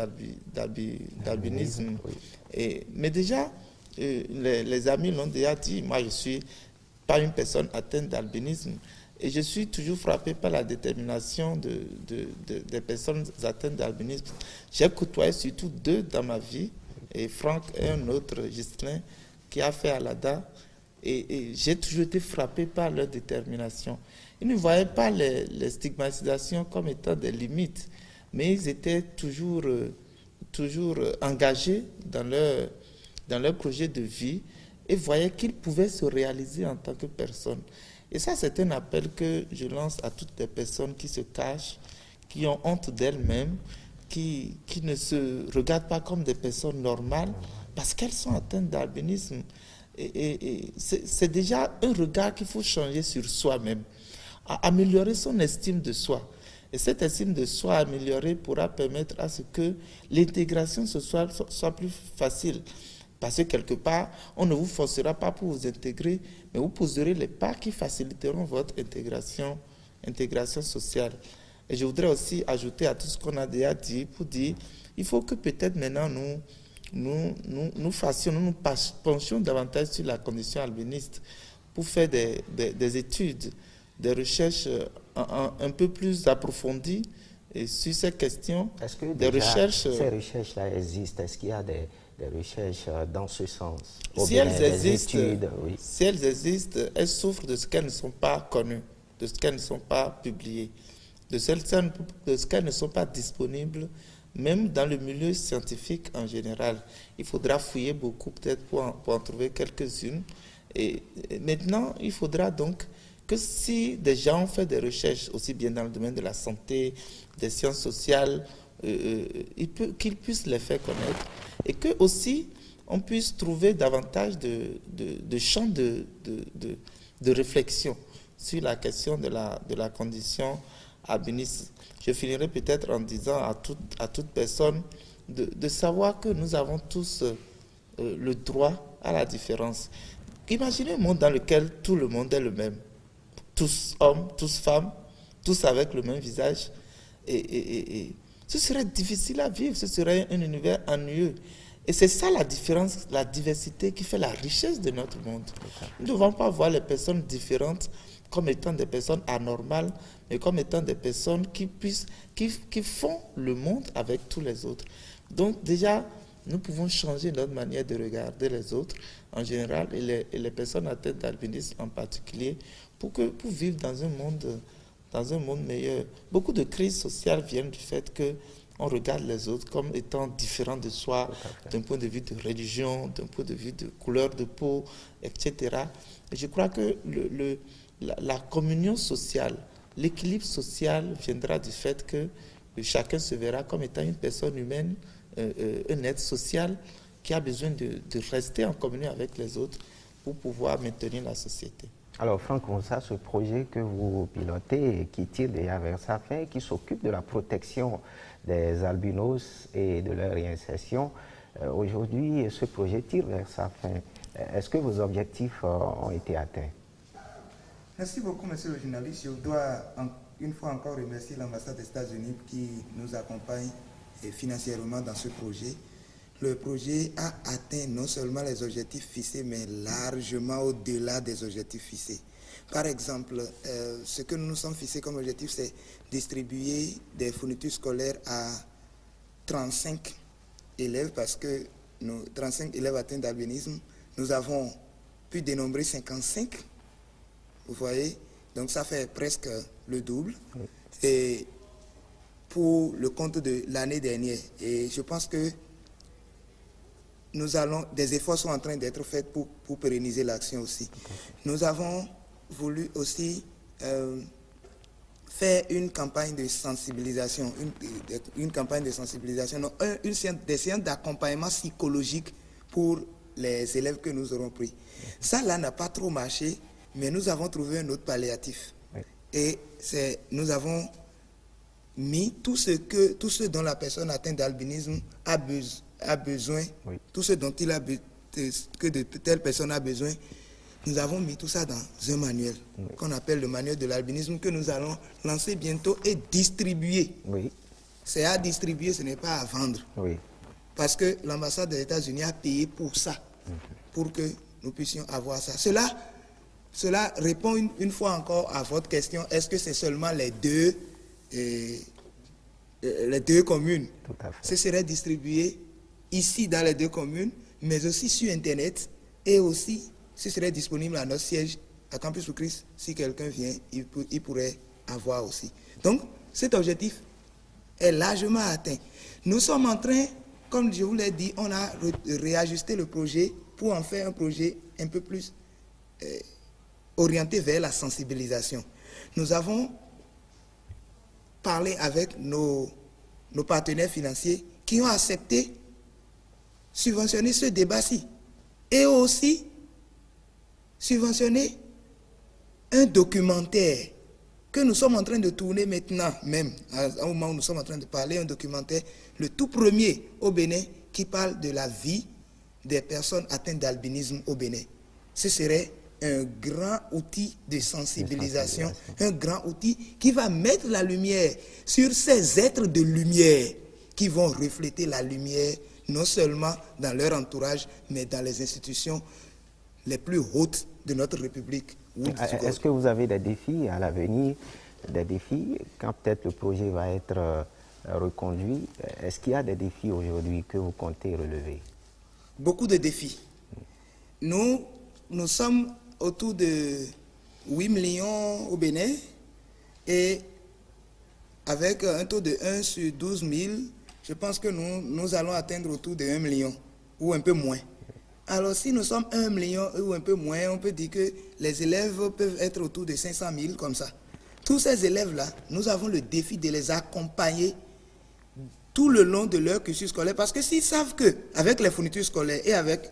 d'albinisme. Mais déjà, les amis l'ont déjà dit, moi je ne suis pas une personne atteinte d'albinisme et je suis toujours frappé par la détermination des personnes atteintes d'albinisme. J'ai côtoyé surtout deux dans ma vie, et Franck et un autre, Ghislain, qui a fait Alada, et j'ai toujours été frappé par leur détermination. Ils ne voyaient pas les stigmatisations comme étant des limites, mais ils étaient toujours engagés dans leur projet de vie et voyaient qu'ils pouvaient se réaliser en tant que personne. Et ça, c'est un appel que je lance à toutes les personnes qui se cachent, qui ont honte d'elles-mêmes, qui ne se regardent pas comme des personnes normales parce qu'elles sont atteintes d'albinisme. Et c'est déjà un regard qu'il faut changer sur soi-même, améliorer son estime de soi. Et cette estime de soi améliorée pourra permettre à ce que l'intégration sociale soit plus facile. Parce que quelque part, on ne vous forcera pas pour vous intégrer, mais vous poserez les pas qui faciliteront votre intégration sociale. Et je voudrais aussi ajouter à tout ce qu'on a déjà dit, pour dire, il faut que peut-être maintenant nous nous penchions davantage sur la condition albiniste pour faire des études, des recherches un peu plus approfondies et sur ces questions. Est-ce que des recherches, ces recherches-là existent? Est-ce qu'il y a des recherches dans ce sens? Si elles existent, oui. si elles existent, elles souffrent de ce qu'elles ne sont pas connues, de ce qu'elles ne sont pas publiées, de ce qu'elles ne sont pas disponibles, même dans le milieu scientifique en général. Il faudra fouiller beaucoup peut-être pour en trouver quelques-unes. Et maintenant, il faudra donc que si des gens ont fait des recherches, aussi bien dans le domaine de la santé, des sciences sociales, qu'ils puissent les faire connaître, et que aussi on puisse trouver davantage de champs de réflexion sur la question de la condition albiniste. Je finirai peut-être en disant à toute personne de savoir que nous avons tous le droit à la différence. Imaginez un monde dans lequel tout le monde est le même. Tous hommes, tous femmes, tous avec le même visage. Et ce serait difficile à vivre, ce serait un univers ennuyeux. Et c'est ça la différence, la diversité qui fait la richesse de notre monde. Nous ne devons pas voir les personnes différentes comme étant des personnes anormales, mais comme étant des personnes qui font le monde avec tous les autres. Donc déjà, nous pouvons changer notre manière de regarder les autres en général et les personnes atteintes d'albinisme en particulier pour vivre dans un monde meilleur. Beaucoup de crises sociales viennent du fait qu'on regarde les autres comme étant différents de soi, d'un point de vue de religion, d'un point de vue de couleur de peau, etc. Et je crois que la communion sociale, l'équilibre social viendra du fait que chacun se verra comme étant une personne humaine, un être social qui a besoin de rester en communion avec les autres pour pouvoir maintenir la société. Alors Franck Ronsa, ce projet que vous pilotez et qui tire déjà vers sa fin, qui s'occupe de la protection des albinos et de leur réinsertion, aujourd'hui ce projet tire vers sa fin. Est-ce que vos objectifs ont été atteints? Merci beaucoup, monsieur le journaliste. Je dois une fois encore remercier l'ambassade des États-Unis qui nous accompagne financièrement dans ce projet. Le projet a atteint non seulement les objectifs fixés, mais largement au-delà des objectifs fixés. Par exemple, ce que nous nous sommes fixés comme objectif, c'est distribuer des fournitures scolaires à 35 élèves, parce que nos 35 élèves atteints d'albinisme, nous avons pu dénombrer 55. Vous voyez, donc ça fait presque le double. Oui. Et pour le compte de l'année dernière. Et je pense que des efforts sont en train d'être faits pour pérenniser l'action aussi. Nous avons voulu aussi faire une campagne de sensibilisation, des séances d'accompagnement psychologique pour les élèves que nous aurons pris. Ça là n'a pas trop marché, mais nous avons trouvé un autre palliatif. Oui. Et nous avons mis tout ce dont la personne atteinte d'albinisme a besoin, oui. Tout ce dont que de telle personne a besoin, nous avons mis tout ça dans un manuel, oui, qu'on appelle le manuel de l'albinisme, que nous allons lancer bientôt et distribuer. Oui. C'est à distribuer, ce n'est pas à vendre. Oui. Parce que l'ambassade des États-Unis a payé pour ça, pour que nous puissions avoir ça. Cela répond une fois encore à votre question, est-ce que c'est seulement les deux communes? Tout à fait. Ce serait distribué ici dans les deux communes, mais aussi sur Internet, et aussi ce serait disponible à notre siège à Campus pour Christ. Si quelqu'un vient, il pourrait avoir aussi. Donc cet objectif est largement atteint. Nous sommes en train, comme je vous l'ai dit, on a réajusté le projet pour en faire un projet un peu plus orienté vers la sensibilisation. Nous avons parlé avec nos partenaires financiers qui ont accepté subventionner ce débat-ci et aussi subventionner un documentaire que nous sommes en train de tourner maintenant, même au moment où nous sommes en train de parler, un documentaire, le tout premier au Bénin, qui parle de la vie des personnes atteintes d'albinisme au Bénin. Ce serait un grand outil de sensibilisation, un grand outil qui va mettre la lumière sur ces êtres de lumière qui vont refléter la lumière non seulement dans leur entourage, mais dans les institutions les plus hautes de notre République. Est-ce que vous avez des défis à l'avenir, des défis, quand peut-être le projet va être reconduit? Est-ce qu'il y a des défis aujourd'hui que vous comptez relever? Beaucoup de défis. Nous sommes autour de 8 millions au Bénin et avec un taux de 1 sur 12 000, je pense que nous allons atteindre autour de 1 million ou un peu moins. Alors si nous sommes 1 million ou un peu moins, on peut dire que les élèves peuvent être autour de 500 000 comme ça. Tous ces élèves-là, nous avons le défi de les accompagner tout le long de leur cursus scolaire, parce que s'ils savent qu'avec les fournitures scolaires et avec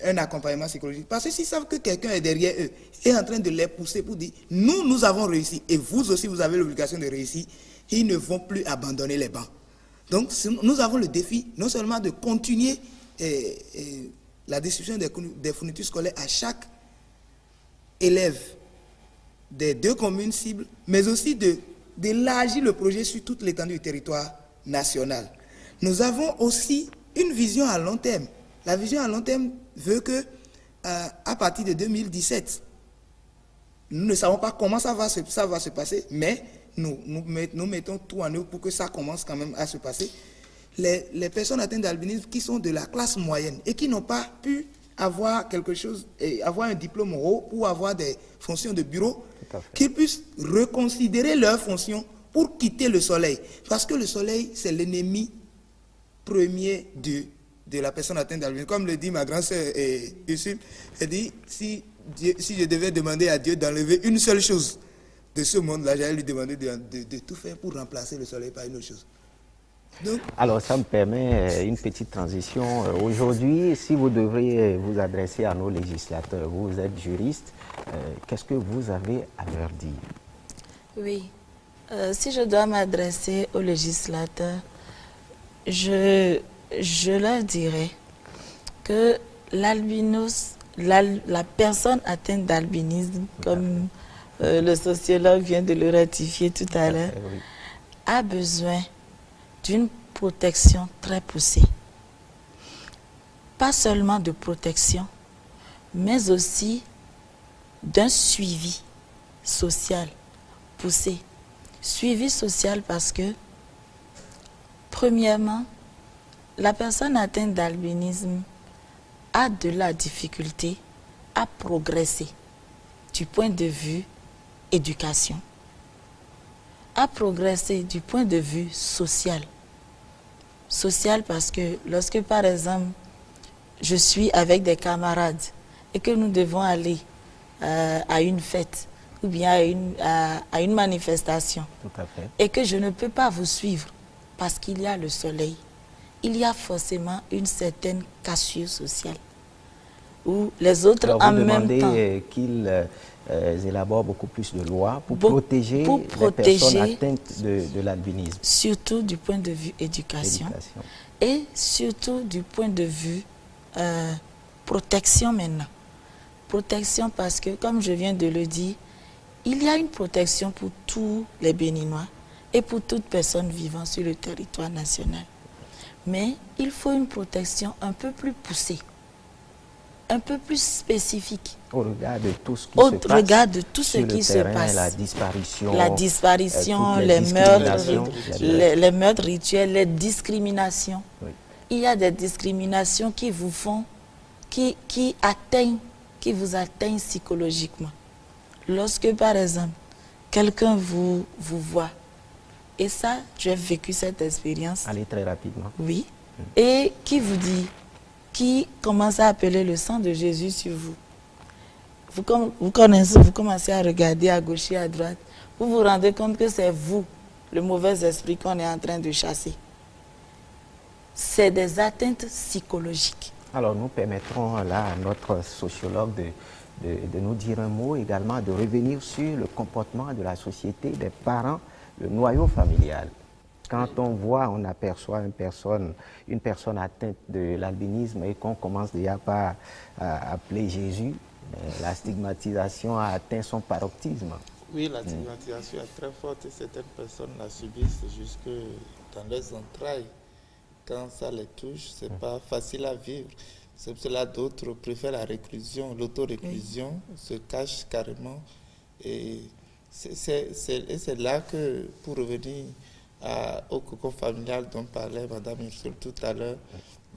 un accompagnement psychologique, parce que s'ils savent que quelqu'un est derrière eux et est en train de les pousser pour dire « nous avons réussi et vous aussi vous avez l'obligation de réussir », ils ne vont plus abandonner les bancs. Donc nous avons le défi non seulement de continuer la distribution des fournitures scolaires à chaque élève des 2 communes cibles, mais aussi d'élargir le projet sur toute l'étendue du territoire national. Nous avons aussi une vision à long terme. La vision à long terme veut que, à partir de 2017, nous ne savons pas comment ça va se passer, mais nous mettons tout en œuvre pour que ça commence quand même à se passer. Les personnes atteintes d'albinisme qui sont de la classe moyenne et qui n'ont pas pu avoir quelque chose, avoir un diplôme haut ou avoir des fonctions de bureau, qu'ils puissent reconsidérer leurs fonctions pour quitter le soleil. Parce que le soleil, c'est l'ennemi premier de la personne atteinte d'albinisme. Comme le dit ma grande sœur Ursule, elle dit, si je devais demander à Dieu d'enlever une seule chose de ce monde-là, j'allais lui demander de tout faire pour remplacer le soleil par une autre chose. Donc, alors, ça me permet une petite transition. Aujourd'hui, si vous devriez vous adresser à nos législateurs, vous êtes juriste, qu'est-ce que vous avez à leur dire? Oui, si je dois m'adresser aux législateurs, je leur dirais que l'albinos, la personne atteinte d'albinisme, comme le sociologue vient de le ratifier tout à l'heure, oui, a besoin d'une protection très poussée. Pas seulement de protection, mais aussi d'un suivi social poussé. Suivi social parce que, premièrement, la personne atteinte d'albinisme a de la difficulté à progresser du point de vue éducation, à progresser du point de vue social. Social parce que lorsque, par exemple, je suis avec des camarades et que nous devons aller à une fête ou bien à une manifestation, tout à fait, et que je ne peux pas vous suivre parce qu'il y a le soleil, il y a forcément une certaine cassure sociale où les autres alors, en vous même temps demandez qu'ils élaborent beaucoup plus de lois pour protéger les personnes atteintes de l'albinisme. Surtout du point de vue éducation. Et surtout du point de vue protection maintenant. Protection parce que, comme je viens de le dire, il y a une protection pour tous les Béninois et pour toute personne vivant sur le territoire national. Mais il faut une protection un peu plus poussée, un peu plus spécifique. Au regard de tout ce qui se passe. Au regard de tout ce qui se passe. La disparition, les meurtres rituels, les discriminations. Oui. Il y a des discriminations qui vous font, qui vous atteignent psychologiquement. Lorsque, par exemple, quelqu'un vous voit, et ça, j'ai vécu cette expérience. Allez très rapidement. Oui. Et qui vous dit, qui commence à appeler le sang de Jésus sur vous. Vous commencez à regarder à gauche et à droite. Vous vous rendez compte que c'est vous, le mauvais esprit qu'on est en train de chasser. C'est des atteintes psychologiques. Alors nous permettrons là à notre sociologue de nous dire un mot également, de revenir sur le comportement de la société, des parents, le noyau familial. Quand on voit, on aperçoit une personne atteinte de l'albinisme et qu'on commence déjà par appeler Jésus, la stigmatisation a atteint son paroxysme. Oui, la stigmatisation est très forte et certaines personnes la subissent jusque dans leurs entrailles. Quand ça les touche, ce n'est pas facile à vivre. C'est pour cela d'autres préfèrent la réclusion, l'autoréclusion, se cachent carrément. Et c'est là que, pour revenir au cocon familial dont parlait Mme Ursule tout à l'heure,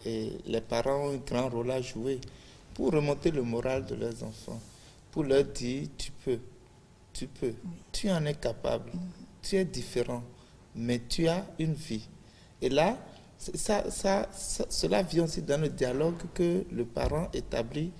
les parents ont un grand rôle à jouer pour remonter le moral de leurs enfants, pour leur dire tu peux, tu en es capable, tu es différent, mais tu as une vie. Et là, cela vient aussi dans le dialogue que le parent établit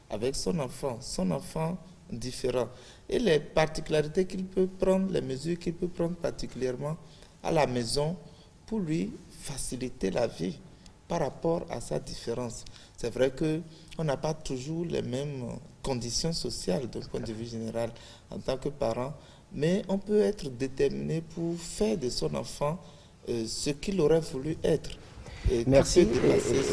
avec son enfant différent. Et les particularités qu'il peut prendre, les mesures qu'il peut prendre particulièrement à la maison pour lui faciliter la vie par rapport à sa différence. C'est vrai qu'on n'a pas toujours les mêmes conditions sociales d'un point de vue général en tant que parent, mais on peut être déterminé pour faire de son enfant ce qu'il aurait voulu être. Merci.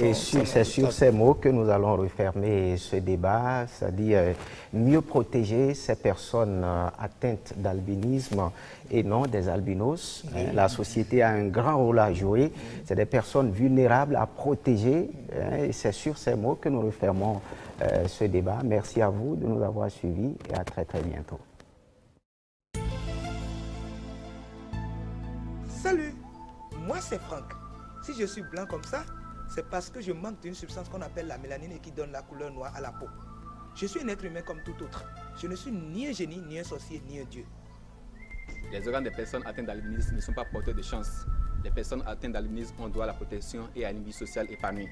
Et c'est sur ces mots que nous allons refermer ce débat, c'est-à-dire mieux protéger ces personnes atteintes d'albinisme et non des albinos. La société a un grand rôle à jouer. C'est des personnes vulnérables à protéger. Et c'est sur ces mots que nous refermons ce débat. Merci à vous de nous avoir suivis et à très très bientôt. Salut, moi c'est Franck. Si je suis blanc comme ça, c'est parce que je manque d'une substance qu'on appelle la mélanine et qui donne la couleur noire à la peau. Je suis un être humain comme tout autre. Je ne suis ni un génie, ni un sorcier, ni un dieu. Les organes des personnes atteintes d'albinisme ne sont pas porteurs de chance. Les personnes atteintes d'albinisme ont droit à la protection et à une vie sociale épanouie.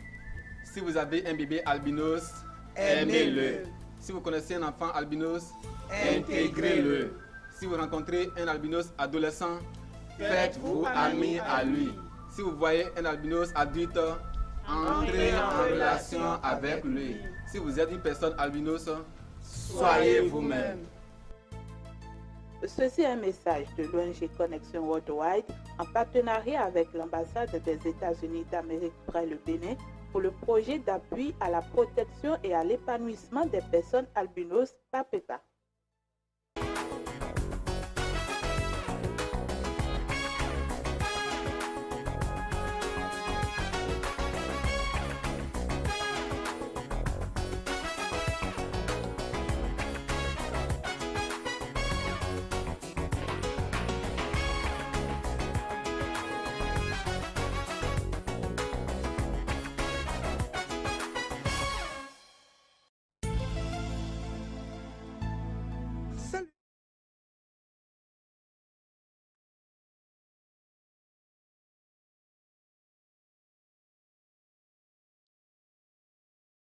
Si vous avez un bébé albinos, aimez-le. Si vous connaissez un enfant albinos, intégrez-le. Si vous rencontrez un albinos adolescent, faites-vous ami à lui. Si vous voyez un albinos adulte, entrez en relation avec lui. Si vous êtes une personne albinos, soyez vous-même. Ceci est un message de l'ONG Connexion Worldwide en partenariat avec l'ambassade des États-Unis d'Amérique près le Bénin pour le projet d'appui à la protection et à l'épanouissement des personnes albinos PAPEPA.